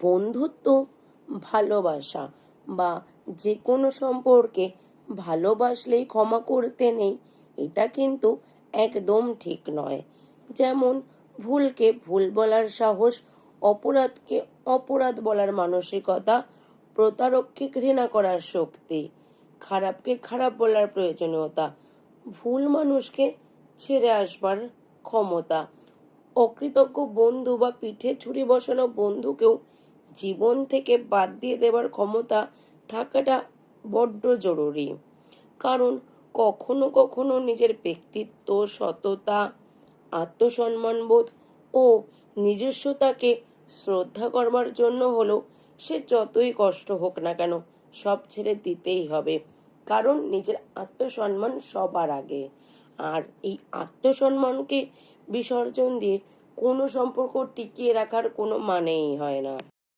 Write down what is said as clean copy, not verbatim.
বন্ধুত্ব, ভালোবাসা বা যে কোনো সম্পর্কে ভালোবাসলেই ক্ষমা করতে নেই, এটা কিন্তু একদম ঠিক নয়। যেমন ভুলকে ভুল বলার সাহস, অপরাধকে অপরাধ বলার মানসিকতা, প্রতারককে ঘৃণা করার শক্তি, খারাপকে খারাপ বলার প্রয়োজনীয়তা, ভুল মানুষকে ছেড়ে আসবার ক্ষমতা, অকৃতজ্ঞ বন্ধু বা পিঠে ছুরি বসানো বন্ধুকেও জীবন থেকে বাদ দিয়ে দেবার ক্ষমতা থাকাটা বড্ড জরুরি। কারণ কখনো কখনো নিজের ব্যক্তিত্ব, সততা, আত্মসম্মানবোধ ও নিজস্বতাকে শ্রদ্ধা করবার জন্য হলো সে যতই কষ্ট হোক না কেন সব ছেড়ে দিতেই হবে। কারণ নিজের আত্মসম্মান সবার আগে। আর এই আত্মসম্মানকে বিসর্জন দিয়ে কোনো সম্পর্ক টিকিয়ে রাখার কোনো মানেই হয় না।